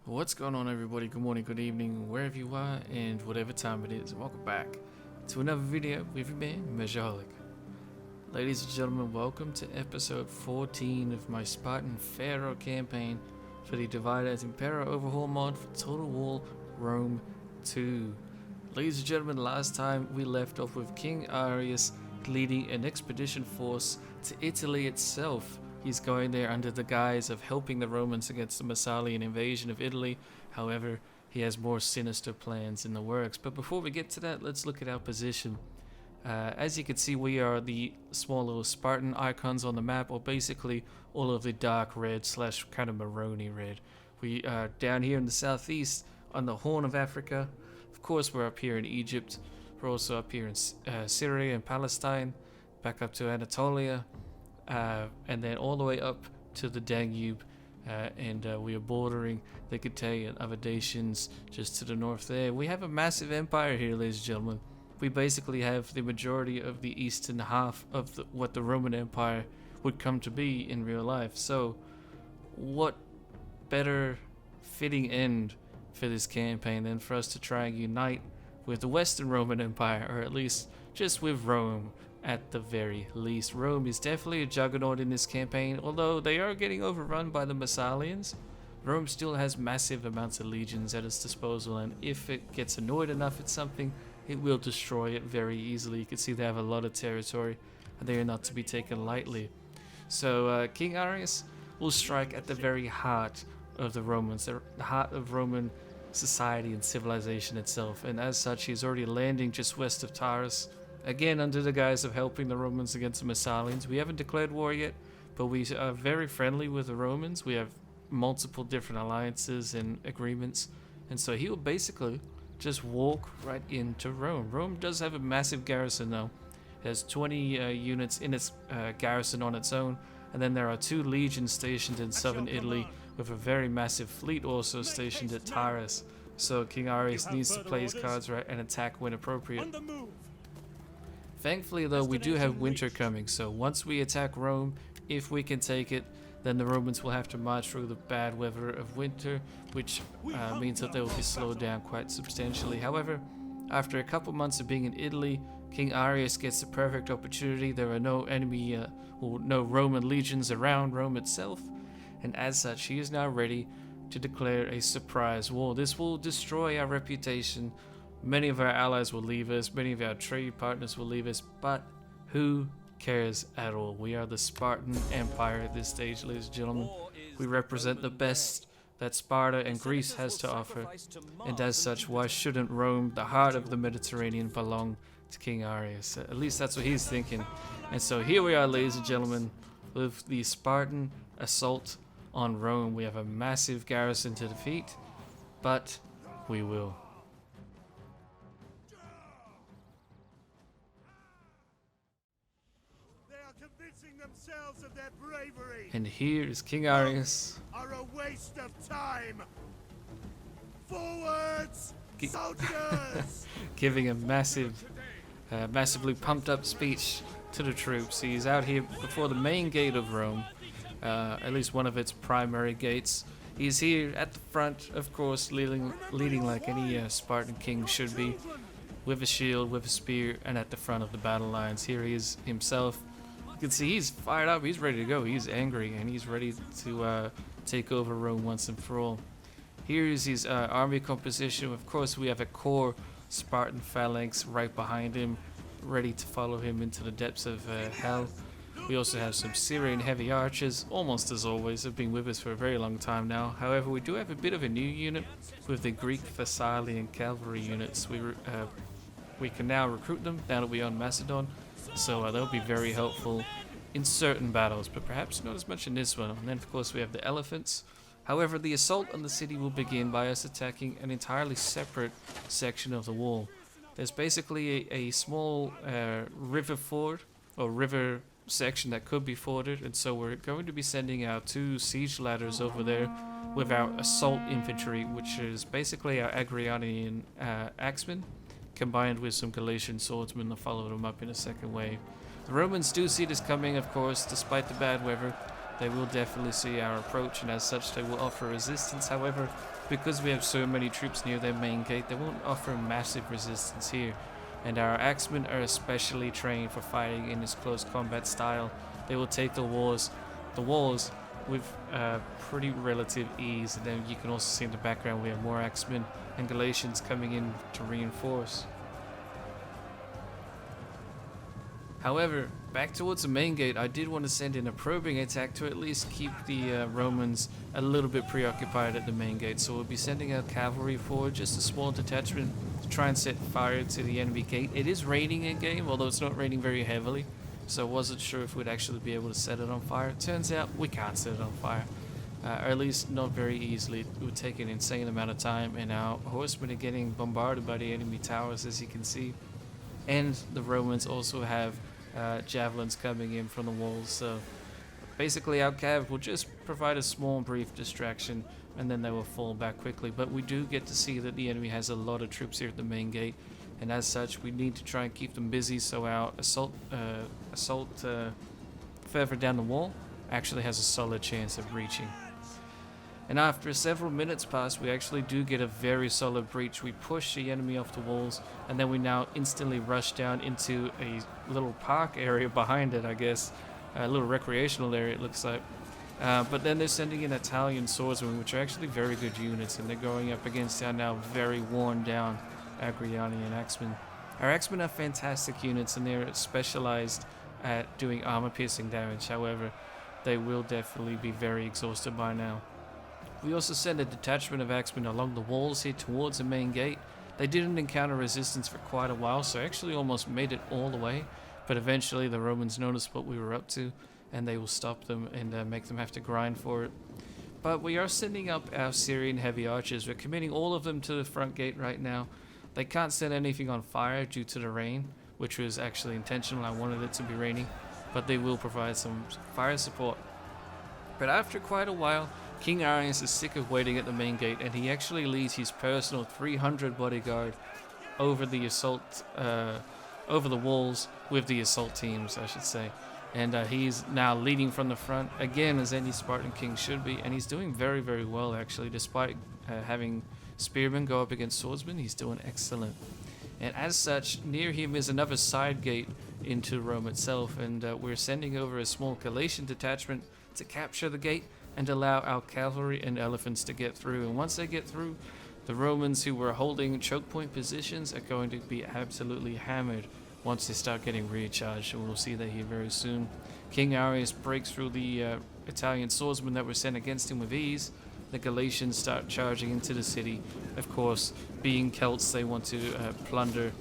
What's going on, everybody? Good morning, good evening, wherever you are, and whatever time it is. Welcome back to another video with your man, Measureaholic. Ladies and gentlemen, welcome to episode 14 of my Spartan Pharaoh campaign for the Divided Impera overhaul mod for Total War Rome 2. Ladies and gentlemen, last time we left off with King Arius leading an expedition force to Italy itself. He's going there under the guise of helping the Romans against the Massalian invasion of Italy. However, he has more sinister plans in the works. But before we get to that, let's look at our position. As you can see, we are the small little Spartan icons on the map, or basically all of the dark red slash kind of maroony red. We are down here in the southeast on the Horn of Africa. Of course, we're up here in Egypt. We're also up here in Syria and Palestine, back up to Anatolia. And then all the way up to the Danube, and we are bordering the Getae and other nations just to the north there. We have a massive empire here, ladies and gentlemen. We basically have the majority of the eastern half of what the Roman Empire would come to be in real life. So what better fitting end for this campaign than for us to try and unite with the Western Roman Empire, or at least just with Rome. At the very least, Rome is definitely a juggernaut in this campaign. Although they are getting overrun by the Massalians, Rome still has massive amounts of legions at its disposal, and if it gets annoyed enough at something, it will destroy it very easily. You can see they have a lot of territory, and they are not to be taken lightly. So King Arius will strike at the very heart of the Romans, the heart of Roman society and civilization itself, and as such he's already landing just west of Taurus. Again, under the guise of helping the Romans against the Massalians. We haven't declared war yet, but we are very friendly with the Romans. We have multiple different alliances and agreements, and so he will basically just walk right into Rome. Rome does have a massive garrison though. It has 20 units in its garrison on its own, and then there are 2 legions stationed in southern Italy, with a very massive fleet also stationed at Taurus. So King Arius needs to play his cards right and attack when appropriate. Thankfully though, we do have winter coming, so once we attack Rome, if we can take it, then the Romans will have to march through the bad weather of winter, which means that they will be slowed down quite substantially. However, after a couple months of being in Italy, King Arius gets the perfect opportunity. There are no enemy or no Roman legions around Rome itself, and as such he is now ready to declare a surprise war. This will destroy our reputation. Many of our allies will leave us, many of our trade partners will leave us, but who cares at all? We are the Spartan Empire at this stage, ladies and gentlemen. We represent the best that Sparta and Greece has to offer, and as such, why shouldn't Rome, the heart of the Mediterranean, belong to King Arius? At least that's what he's thinking. And so here we are, ladies and gentlemen, with the Spartan assault on Rome. We have a massive garrison to defeat, but we will. Themselves of their bravery. And here is King Arius. Are a waste of time. Forwards, soldiers! Giving a massively pumped up speech to the troops. He's out here before the main gate of Rome, at least one of its primary gates. He's here at the front, of course, leading like any Spartan king should be, with a shield, with a spear, and at the front of the battle lines. Here he is himself. You can see he's fired up, he's ready to go, he's angry, and he's ready to take over Rome once and for all. Here is his army composition. Of course, we have a core Spartan Phalanx right behind him, ready to follow him into the depths of hell. We also have some Syrian heavy archers, almost as always, have been with us for a very long time now. However, we do have a bit of a new unit with the Greek Thessalian cavalry units. We can now recruit them now that we own Macedon. So they'll be very helpful in certain battles, but perhaps not as much in this one. And then of course we have the elephants. However, the assault on the city will begin by us attacking an entirely separate section of the wall. There's basically a small river ford, or river section that could be forded, and so we're going to be sending our 2 siege ladders over there with our assault infantry, which is basically our Agrianian axemen, combined with some Galatian swordsmen to follow them up in a second wave. The Romans do see this coming, of course, despite the bad weather. they will definitely see our approach, and as such they will offer resistance. However, because we have so many troops near their main gate, they won't offer massive resistance here, and our axemen are especially trained for fighting in this close combat style. They will take the walls with pretty relative ease, and then you can also see in the background we have more axemen and Galatians coming in to reinforce. However, back towards the main gate, I did want to send in a probing attack to at least keep the Romans a little bit preoccupied at the main gate. So we'll be sending our cavalry forward, just a small detachment, to try and set fire to the enemy gate. It is raining in game, although it's not raining very heavily, so I wasn't sure if we'd actually be able to set it on fire. It turns out we can't set it on fire, or at least not very easily. It would take an insane amount of time, and our horsemen are getting bombarded by the enemy towers, as you can see. And the Romans also have javelins coming in from the walls, so basically our cav will just provide a small brief distraction, and then they will fall back quickly. But we do get to see that the enemy has a lot of troops here at the main gate, and as such we need to try and keep them busy, so our assault further down the wall actually has a solid chance of reaching. And after several minutes pass, we actually do get a very solid breach. We push the enemy off the walls, and then we now instantly rush down into a little park area behind it, I guess. A little recreational area, it looks like. But then they're sending in Italian swordsmen, which are actually very good units, and they're going up against our now very worn down Agrianian axemen. Our axemen are fantastic units, and they're specialized at doing armor piercing damage. However, they will definitely be very exhausted by now. We also send a detachment of axemen along the walls here towards the main gate. They didn't encounter resistance for quite a while, so actually almost made it all the way, but eventually the Romans noticed what we were up to, and they will stop them and make them have to grind for it. But we are sending up our Syrian heavy archers. We're committing all of them to the front gate right now. They can't set anything on fire due to the rain, which was actually intentional. I wanted it to be raining, but they will provide some fire support. But after quite a while, King Arius is sick of waiting at the main gate, and he actually leads his personal 300 bodyguard over the assault, over the walls with the assault teams, I should say. And he's now leading from the front, again, as any Spartan king should be, and he's doing very, very well, actually. Despite having spearmen go up against swordsmen, he's doing excellent. And as such, near him is another side gate into Rome itself, and we're sending over a small Galatian detachment to capture the gate and allow our cavalry and elephants to get through. And once they get through, the Romans who were holding choke point positions are going to be absolutely hammered once they start getting recharged, and we'll see that here very soon. King Arius breaks through the Italian swordsmen that were sent against him with ease. The Galatians start charging into the city. Of course, being Celts, they want to plunder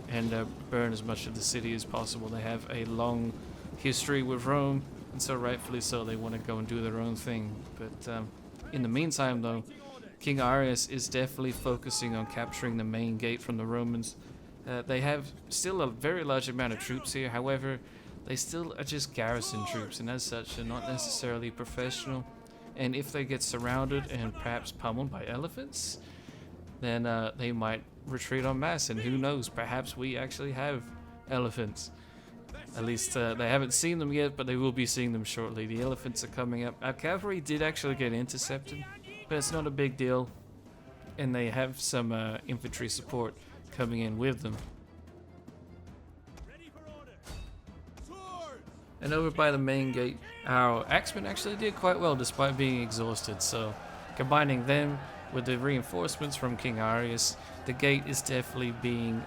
and burn as much of the city as possible. They have a long history with Rome, and so rightfully so, they want to go and do their own thing. But in the meantime, though, King Arius is definitely focusing on capturing the main gate from the Romans. They have still a very large amount of troops here. However, they still are just garrison troops, and as such, they're not necessarily professional. And if they get surrounded and perhaps pummeled by elephants, then they might retreat en masse. And who knows, perhaps we actually have elephants. At least they haven't seen them yet, but they will be seeing them shortly. The elephants are coming up. Our cavalry did actually get intercepted, but it's not a big deal. And they have some infantry support coming in with them. And over by the main gate, our axemen actually did quite well despite being exhausted. So combining them with the reinforcements from King Arius, the gate is definitely being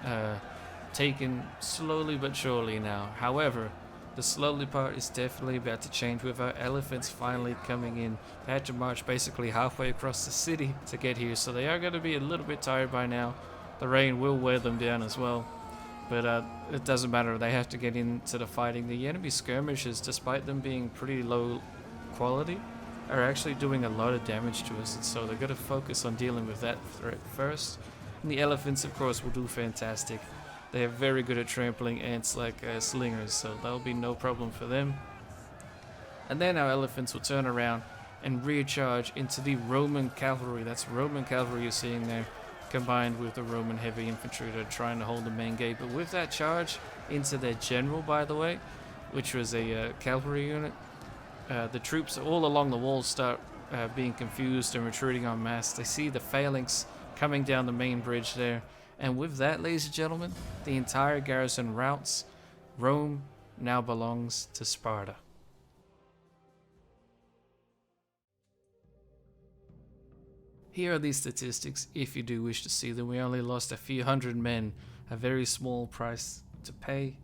taken slowly but surely now. However, the slowly part is definitely about to change with our elephants finally coming in. They had to march basically halfway across the city to get here, so they are going to be a little bit tired by now. The rain will wear them down as well, but it doesn't matter. They have to get into the fighting. The enemy skirmishers, despite them being pretty low quality, are actually doing a lot of damage to us, and so they're going to focus on dealing with that threat first. And the elephants, of course, will do fantastic. They are very good at trampling ants like slingers, so that'll be no problem for them. And then our elephants will turn around and recharge into the Roman cavalry. That's Roman cavalry you're seeing there, combined with the Roman heavy infantry that are trying to hold the main gate. But with that charge into their general, by the way, which was a cavalry unit, the troops all along the wall start being confused and retreating en masse. They see the phalanx coming down the main bridge there, and with that, ladies and gentlemen, the entire garrison routs. Rome now belongs to Sparta. Here are these statistics if you do wish to see them. We only lost a few hundred men, a very small price to pay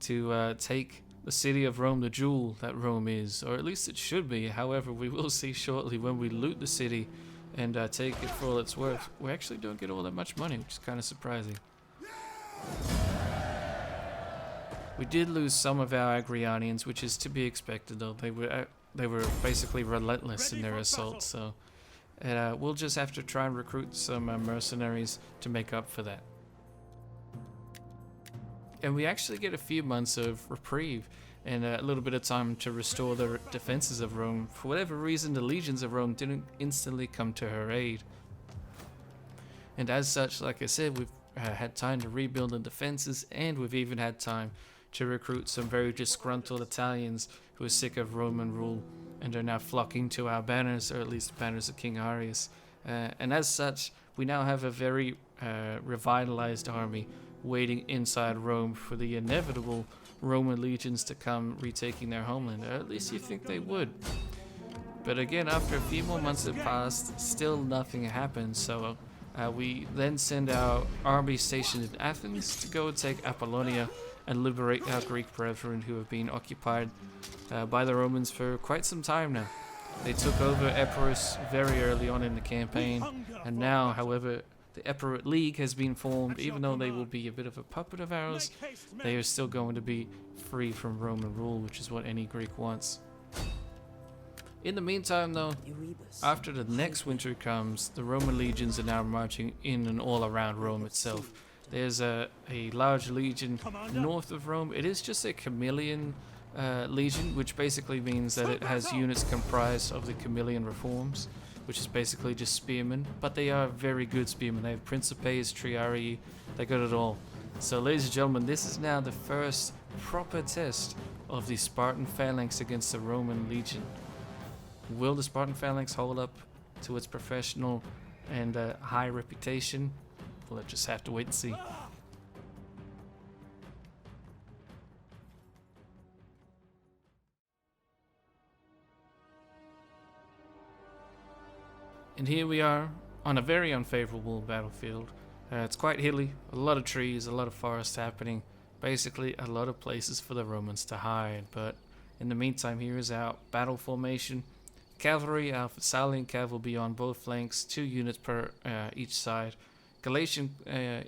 to take the city of Rome, the jewel that Rome is, or at least it should be. However, we will see shortly when we loot the city and take it for all it's worth, we actually don't get all that much money, which is kind of surprising. We did lose some of our Agrianians, which is to be expected, though. They were basically relentless in their assault, so we'll just have to try and recruit some mercenaries to make up for that. And we actually get a few months of reprieve and a little bit of time to restore the defenses of Rome. For whatever reason, the legions of Rome didn't instantly come to her aid. And as such, like I said, we've had time to rebuild the defenses, and we've even had time to recruit some very disgruntled Italians who are sick of Roman rule and are now flocking to our banners, or at least the banners of King Arius. And as such, we now have a very revitalized army waiting inside Rome for the inevitable Roman legions to come retaking their homeland, or at least you think they would. But again, after a few more months have passed, still nothing happened, so we then send our army stationed in Athens to go and take Apollonia and liberate our Greek brethren who have been occupied by the Romans for quite some time now. They took over Epirus very early on in the campaign, and now, however, the Epirate League has been formed. Even though they will be a bit of a puppet of ours, they are still going to be free from Roman rule, which is what any Greek wants. In the meantime, though, after the next winter comes, the Roman legions are now marching in and all around Rome itself. There's a large legion north of Rome. It is just a Camillian legion, which basically means that it has units comprised of the Camillian reforms, which is basically just spearmen, but they are very good spearmen. They have Principes, Triarii, they got it all. So ladies and gentlemen, this is now the first proper test of the Spartan Phalanx against the Roman legion. Will the Spartan Phalanx hold up to its professional and high reputation? We'll just have to wait and see. And here we are on a very unfavorable battlefield. It's quite hilly, a lot of trees, a lot of forest happening. Basically, a lot of places for the Romans to hide. But in the meantime, here is our battle formation. Cavalry, our Thessalian cav will be on both flanks, 2 units per each side. Galatian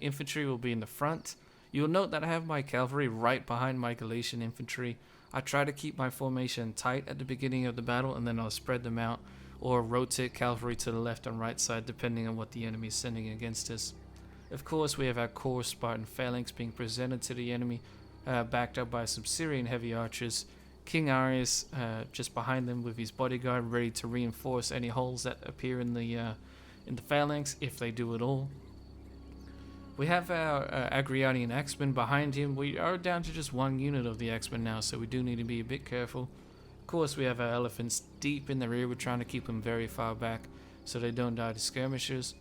infantry will be in the front. You'll note that I have my cavalry right behind my Galatian infantry. I try to keep my formation tight at the beginning of the battle, and then I'll spread them out or rotate cavalry to the left and right side depending on what the enemy is sending against us. Of course, we have our core Spartan Phalanx being presented to the enemy, backed up by some Syrian heavy archers. King Arius just behind them with his bodyguard, ready to reinforce any holes that appear in the phalanx, if they do at all. We have our Agrianian Axemen behind him. We are down to just 1 unit of the Axemen now, so we do need to be a bit careful. Of course, we have our elephants deep in the rear. We're trying to keep them very far back so they don't die to skirmishers.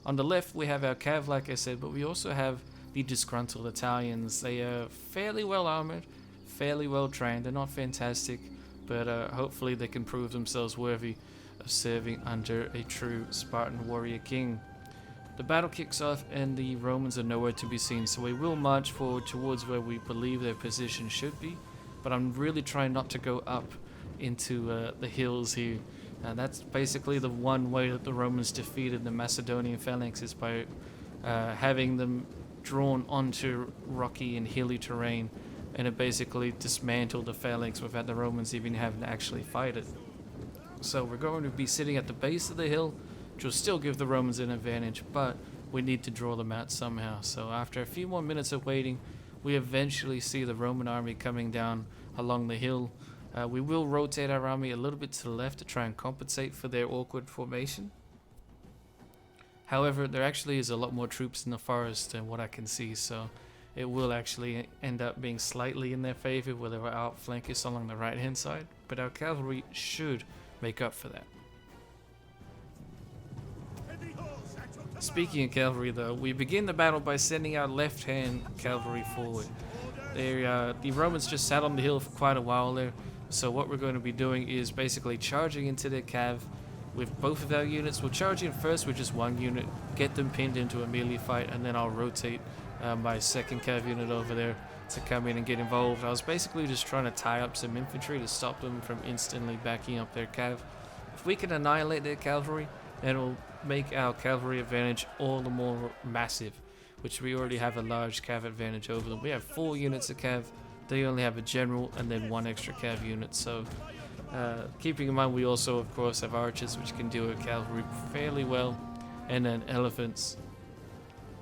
On the left, we have our cav, like I said, but we also have the disgruntled Italians. They are fairly well armored, fairly well trained. They're not fantastic, but hopefully they can prove themselves worthy of serving under a true Spartan warrior king. The battle kicks off and the Romans are nowhere to be seen, so we will march forward towards where we believe their position should be, but I'm really trying not to go up into the hills here. That's basically the one way that the Romans defeated the Macedonian phalanx, is by having them drawn onto rocky and hilly terrain, and it basically dismantled the phalanx without the Romans even having to actually fight it. So we're going to be sitting at the base of the hill, which will still give the Romans an advantage, but we need to draw them out somehow. So after a few more minutes of waiting, we eventually see the Roman army coming down along the hill. We will rotate our army a little bit to the left to try and compensate for their awkward formation. However, there actually is a lot more troops in the forest than what I can see, so it will actually end up being slightly in their favor where they'll outflank us along the right hand side, but our cavalry should make up for that. Speaking of cavalry though, we begin the battle by sending our left hand cavalry forward. The Romans just sat on the hill for quite a while there, so what we're going to be doing is basically charging into their cav with both of our units. We'll charge in first with just one unit, get them pinned into a melee fight, and then I'll rotate my second cav unit over there to come in and get involved. I was basically just trying to tie up some infantry to stop them from instantly backing up their cav. If we can annihilate their cavalry, then it'll make our cavalry advantage all the more massive, which we already have a large cav advantage over them. We have 4 units of cav, they only have a general and then 1 extra cav unit, so keeping in mind we also of course have archers which can deal with cavalry fairly well, and then elephants.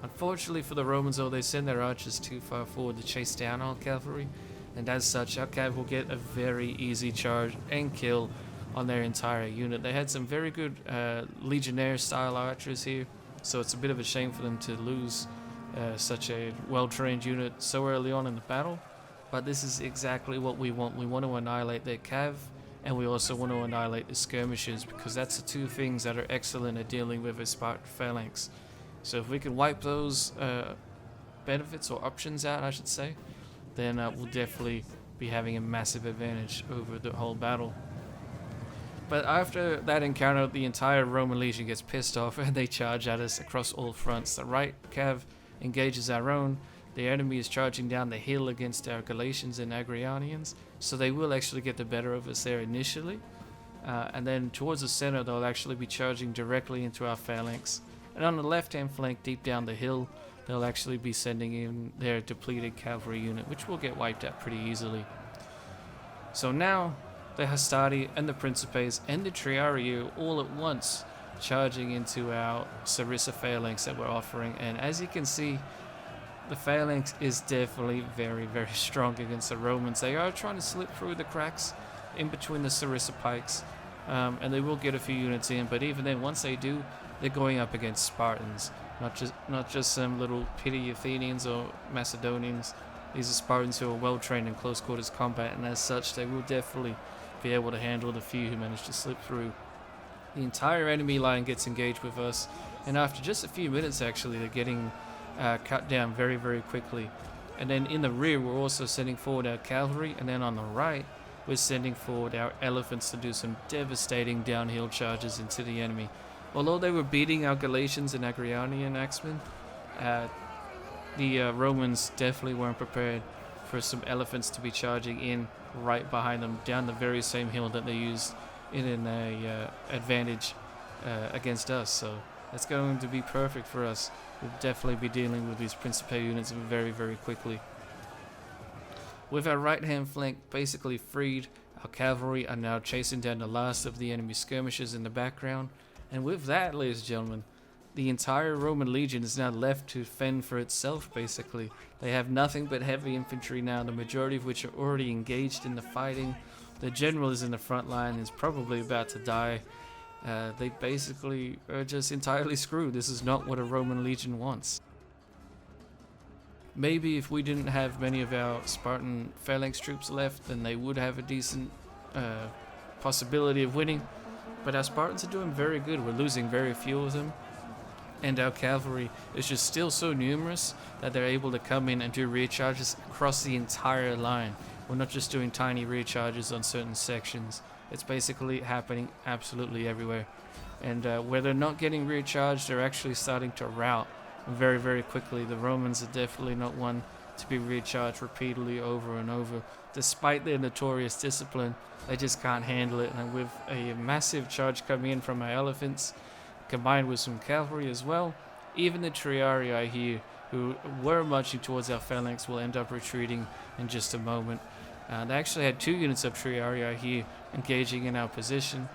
Unfortunately for the Romans though, they send their archers too far forward to chase down our cavalry, and as such our cav will get a very easy charge and kill on their entire unit. They had some very good legionnaire style archers here, so it's a bit of a shame for them to lose such a well-trained unit so early on in the battle, but this is exactly what we want. We want to annihilate their cav, and we also want to annihilate the skirmishers, because that's the 2 things that are excellent at dealing with a Spartan Phalanx. So if we can wipe those benefits or options out, I should say, then we'll definitely be having a massive advantage over the whole battle. But after that encounter, the entire Roman legion gets pissed off and they charge at us across all fronts. The right cav engages our own. The enemy is charging down the hill against our Galatians and Agrianians, so they will actually get the better of us there initially. And then towards the center, they'll actually be charging directly into our phalanx. And on the left-hand flank, deep down the hill, they'll actually be sending in their depleted cavalry unit, which will get wiped out pretty easily. So now, the Hastati and the Principes and the Triarii are all at once charging into our Sarissa phalanx that we're offering, and as you can see, the phalanx is definitely very, very strong against the Romans. They are trying to slip through the cracks in between the Sarissa pikes, and they will get a few units in, but even then, once they do, they're going up against Spartans, not just some little petty Athenians or Macedonians. These are Spartans who are well trained in close quarters combat, and as such they will definitely be able to handle the few who manage to slip through. The entire enemy line gets engaged with us, and after just a few minutes actually they're getting cut down very, very quickly. And then in the rear we're also sending forward our cavalry, and then on the right we're sending forward our elephants to do some devastating downhill charges into the enemy. Although they were beating our Galatians and Agrianian axemen, the Romans definitely weren't prepared for some elephants to be charging in right behind them down the very same hill that they used in an advantage against us. So that's going to be perfect for us. We'll definitely be dealing with these Principe units very, very quickly. With our right hand flank basically freed, our cavalry are now chasing down the last of the enemy skirmishers in the background, and with that, ladies and gentlemen, the entire Roman legion is now left to fend for itself basically. They have nothing but heavy infantry now, the majority of which are already engaged in the fighting. The general is in the front line and is probably about to die. They basically are just entirely screwed. This is not what a Roman legion wants. Maybe if we didn't have many of our Spartan Phalanx troops left, then they would have a decent possibility of winning. But our Spartans are doing very good. We're losing very few of them. And our cavalry is just still so numerous that they're able to come in and do rear charges across the entire line. We're not just doing tiny rear charges on certain sections. It's basically happening absolutely everywhere. And where they're not getting rear charged, they're actually starting to rout very, very quickly. The Romans are definitely not one to be rear charged repeatedly over and over. Despite their notorious discipline, they just can't handle it. And with a massive charge coming in from our elephants, combined with some cavalry as well, even the Triarii here, who were marching towards our phalanx, will end up retreating in just a moment. They actually had 2 units of Triarii here engaging in our position,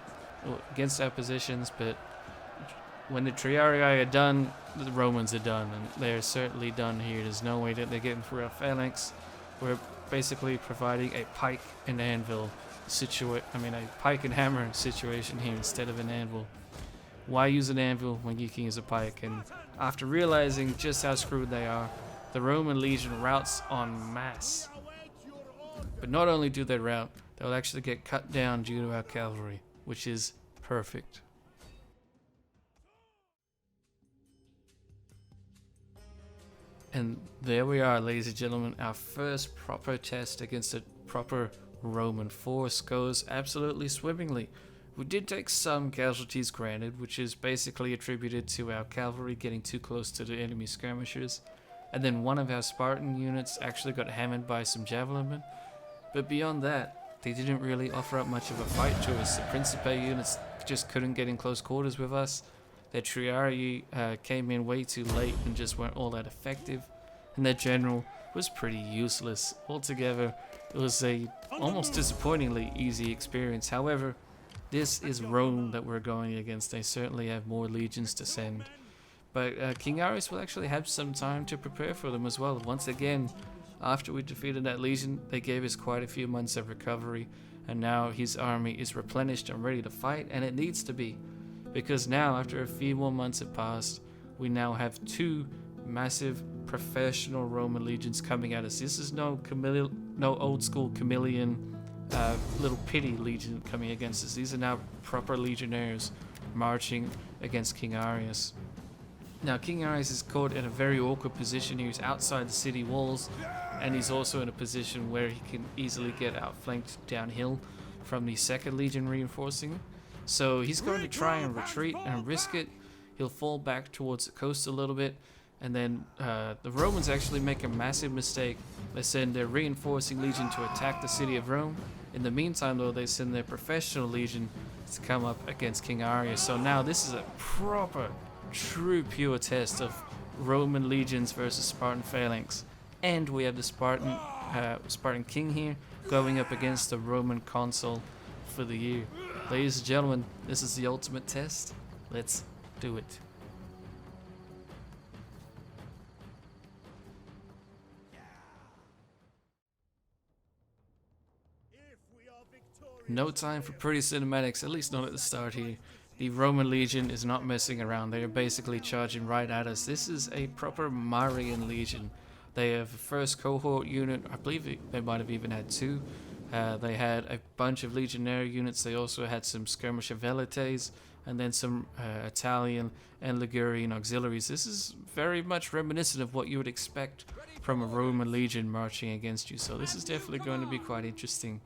against our positions, but when the Triarii are done, the Romans are done, and they're certainly done here. There's no way that they're getting through our phalanx. We're basically providing a pike and anvil a pike and hammer situation here instead of an anvil. Why use an anvil when you can use a pike? And after realizing just how screwed they are, the Roman legion routes en masse. But not only do they rout, they'll actually get cut down due to our cavalry, which is perfect. And there we are, ladies and gentlemen, our first proper test against a proper Roman force goes absolutely swimmingly. We did take some casualties, granted, which is basically attributed to our cavalry getting too close to the enemy skirmishers, and then one of our Spartan units actually got hammered by some javelinmen. But beyond that, they didn't really offer up much of a fight to us. The Principe units just couldn't get in close quarters with us. Their Triarii came in way too late and just weren't all that effective, and their general was pretty useless. Altogether, it was a almost disappointingly easy experience. However, this is Rome that we're going against. They certainly have more legions to send. But King Arius will actually have some time to prepare for them as well. Once again, after we defeated that legion, they gave us quite a few months of recovery, and now his army is replenished and ready to fight, and it needs to be. Because now, after a few more months have passed, we now have two massive professional Roman legions coming at us. This is no old school chameleon little pity legion coming against us. These are now proper legionnaires marching against King Arius. Now, King Arius is caught in a very awkward position. He's outside the city walls, and he's also in a position where he can easily get outflanked downhill from the 2nd Legion reinforcing him. So he's going to try and retreat and risk it. He'll fall back towards the coast a little bit, and then the Romans actually make a massive mistake. They send their reinforcing legion to attack the city of Rome. In the meantime, though, they send their professional legion to come up against King Arius. So now this is a proper, true, pure test of Roman legions versus Spartan Phalanx. And we have the Spartan king here going up against the Roman consul for the year. Ladies and gentlemen, this is the ultimate test. Let's do it. No time for pretty cinematics, at least not at the start here. The Roman legion is not messing around. They are basically charging right at us. This is a proper Marian legion. They have a first cohort unit. I believe they might have even had two. They had a bunch of legionnaire units. They also had some skirmisher velites, and then some Italian and Ligurian auxiliaries. This is very much reminiscent of what you would expect from a Roman legion marching against you. So this is definitely going to be quite interesting.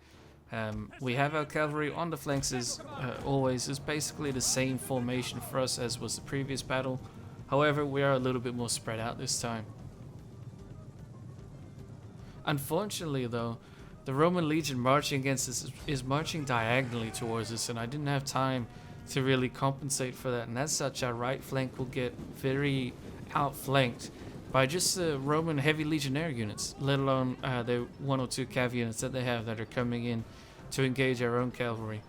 We have our cavalry on the flanks as always. It's basically the same formation for us as was the previous battle. However, we are a little bit more spread out this time. Unfortunately, though, the Roman legion marching against us is marching diagonally towards us, and I didn't have time to really compensate for that. And as such, our right flank will get very outflanked by just the Roman heavy legionnaire units, let alone the 1 or 2 cav units that they have that are coming in to engage our own cavalry.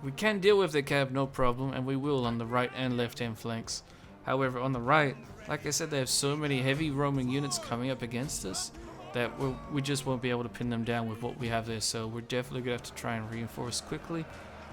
We can deal with the cav, no problem, and we will on the right and left hand flanks. However, on the right, like I said, they have so many heavy Roman units coming up against us that we just won't be able to pin them down with what we have there, so we're definitely going to have to try and reinforce quickly.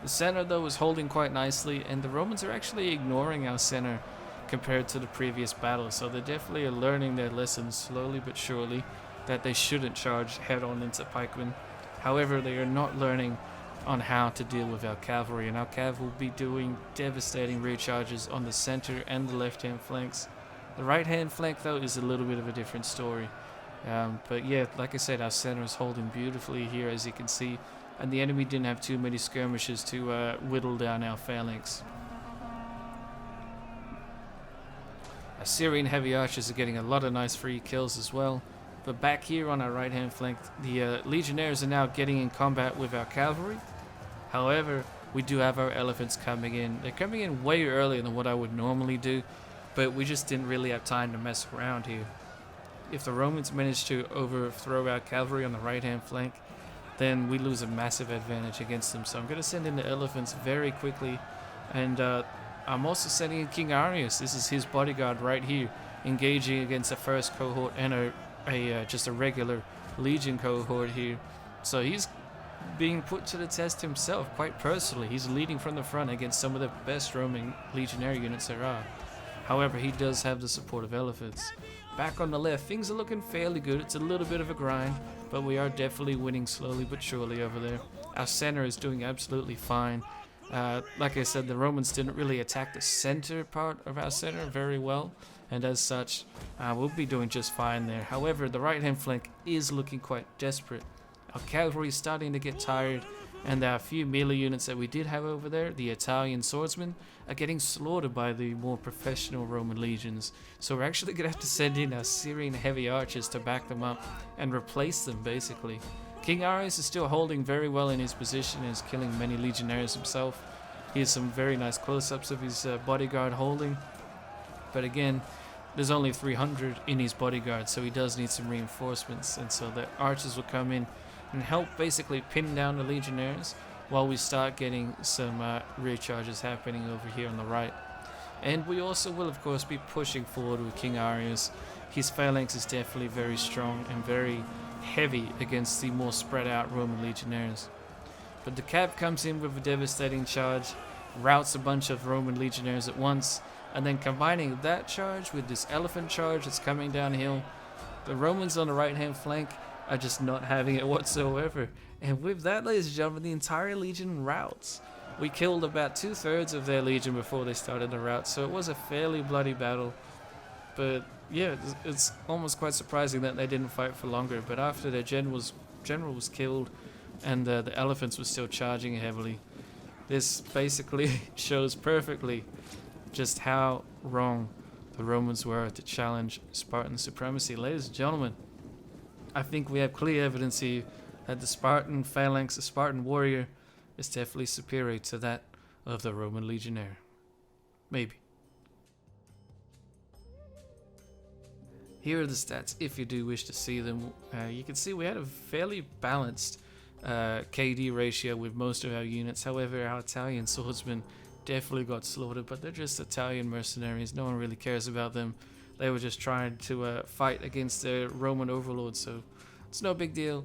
The center, though, is holding quite nicely, and the Romans are actually ignoring our center compared to the previous battle, so they definitely are learning their lessons slowly but surely that they shouldn't charge head-on into pikemen. However, they are not learning on how to deal with our cavalry, and our cav will be doing devastating rear charges on the center and the left-hand flanks. The right-hand flank, though, is a little bit of a different story. But yeah, like I said, our center is holding beautifully here, as you can see, and the enemy didn't have too many skirmishes to whittle down our phalanx. Our Syrian heavy archers are getting a lot of nice free kills as well. But back here on our right-hand flank, the legionnaires are now getting in combat with our cavalry. However, we do have our elephants coming in. They're coming in way earlier than what I would normally do, but we just didn't really have time to mess around here. If the Romans manage to overthrow our cavalry on the right-hand flank, then we lose a massive advantage against them. So I'm going to send in the elephants very quickly, and I'm also sending in King Arius. This is his bodyguard right here, engaging against a first cohort and just a regular legion cohort here. So he's being put to the test himself quite personally. He's leading from the front against some of the best Roman legionary units there are. However, he does have the support of elephants. Back on the left, things are looking fairly good. It's a little bit of a grind, but we are definitely winning slowly but surely over there. Our center is doing absolutely fine. Like I said, the Romans didn't really attack the center part of our center very well, and as such, we'll be doing just fine there. However, the right-hand flank is looking quite desperate. Our cavalry is starting to get tired, and there are a few melee units that we did have over there. The Italian swordsmen are getting slaughtered by the more professional Roman legions. So we're actually going to have to send in our Syrian heavy archers to back them up and replace them, basically. King Arius is still holding very well in his position and is killing many legionaries himself. Here's some very nice close-ups of his bodyguard holding. But again, there's only 300 in his bodyguard, so he does need some reinforcements. And so the archers will come in and help basically pin down the legionnaires while we start getting some rear charges happening over here on the right. And we also will, of course, be pushing forward with King Arius. His phalanx is definitely very strong and very heavy against the more spread out Roman legionnaires. But the Cav comes in with a devastating charge, routs a bunch of Roman legionnaires at once, and then combining that charge with this elephant charge that's coming downhill, the Romans on the right hand flank are just not having it whatsoever. And with that, ladies and gentlemen, the entire legion routs. We killed about 2/3 of their legion before they started the rout, so it was a fairly bloody battle. But yeah, it's almost quite surprising that they didn't fight for longer. But after their general was killed and the elephants were still charging heavily, this basically shows perfectly just how wrong the Romans were to challenge Spartan supremacy. Ladies and gentlemen, I think we have clear evidence here that the Spartan phalanx, the Spartan warrior, is definitely superior to that of the Roman legionnaire. Maybe. Here are the stats if you do wish to see them. You can see we had a fairly balanced KD ratio with most of our units. However, our Italian swordsmen definitely got slaughtered, but they're just Italian mercenaries. No one really cares about them. They were just trying to fight against their Roman overlords, so it's no big deal.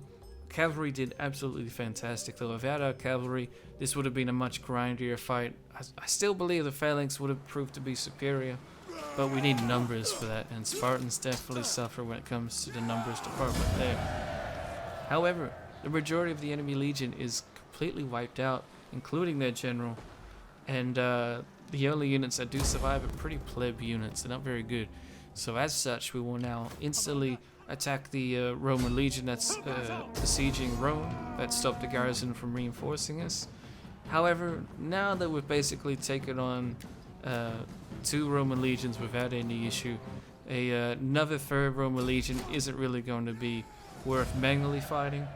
Cavalry did absolutely fantastic, though. Without our cavalry, this would have been a much grindier fight. I still believe the phalanx would have proved to be superior, but we need numbers for that, and Spartans definitely suffer when it comes to the numbers department there. However, the majority of the enemy legion is completely wiped out, including their general, and the only units that do survive are pretty pleb units. They're not very good. So as such, we will now instantly attack the Roman legion that's besieging Rome, that stopped the garrison from reinforcing us. However, now that we've basically taken on 2 Roman legions without any issue, another 3rd Roman legion isn't really going to be worth manually fighting.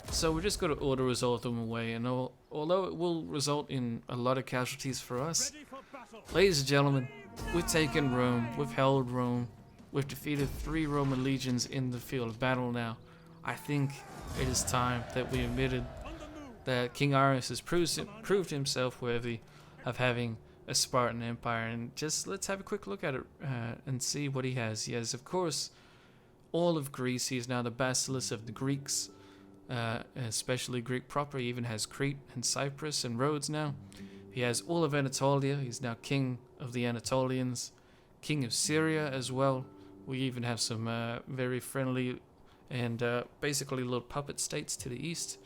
So we're just going to auto-resolve them away, and although it will result in a lot of casualties for us, ladies and gentlemen, we've taken Rome, we've held Rome, we've defeated 3 Roman legions in the field of battle now. I think it is time that we admitted that King Arius has proved himself worthy of having a Spartan empire. And just let's have a quick look at it and see what he has. He has, of course, all of Greece. He is now the basileus of the Greeks, especially Greek proper. He even has Crete and Cyprus and Rhodes now. He has all of Anatolia. He's now king of the Anatolians, king of Syria as well. We even have some very friendly and basically little puppet states to the east.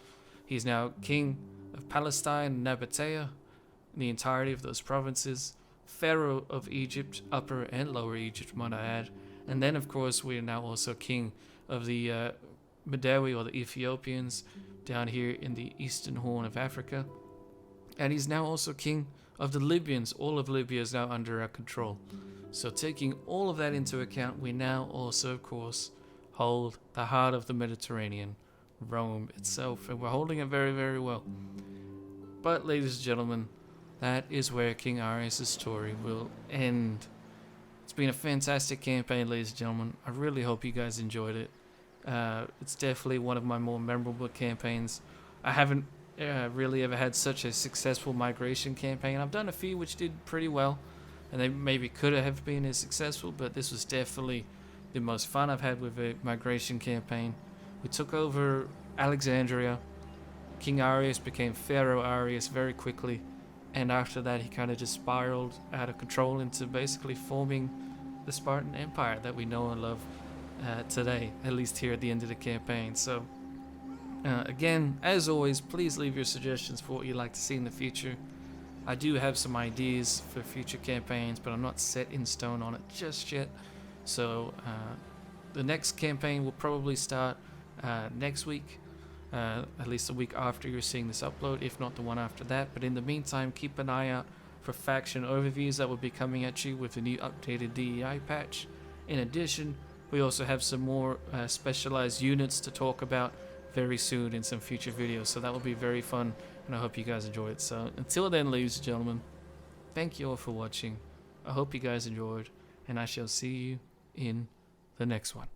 He's now king of Palestine, Nabatea, the entirety of those provinces, Pharaoh of Egypt, Upper and Lower Egypt, might I add. And then, of course, we are now also king of the Medawi, or the Ethiopians, down here in the eastern horn of Africa. And he's now also king of the Libyans. All of Libya is now under our control. So taking all of that into account, we now also, of course, hold the heart of the Mediterranean, Rome itself, and we're holding it very, very well. But, ladies and gentlemen, that is where King Arius' story will end. It's been a fantastic campaign, ladies and gentlemen. I really hope you guys enjoyed it. It's definitely one of my more memorable campaigns. I haven't really ever had such a successful migration campaign. I've done a few which did pretty well, and they maybe could have been as successful, but this was definitely the most fun I've had with a migration campaign. We took over Alexandria. King Arius became Pharaoh Arius very quickly, and after that he kind of just spiraled out of control into basically forming the Spartan Empire that we know and love today, at least here at the end of the campaign. So again, as always, please leave your suggestions for what you'd like to see in the future. I do have some ideas for future campaigns, but I'm not set in stone on it just yet. So the next campaign will probably start next week, at least the week after you're seeing this upload, if not the one after that. But in the meantime, keep an eye out for faction overviews that will be coming at you with the new updated DEI patch. In addition, we also have some more specialized units to talk about very soon in some future videos, so that will be very fun, and I hope you guys enjoy it. So until then, ladies and gentlemen, thank you all for watching. I hope you guys enjoyed, and I shall see you in the next one.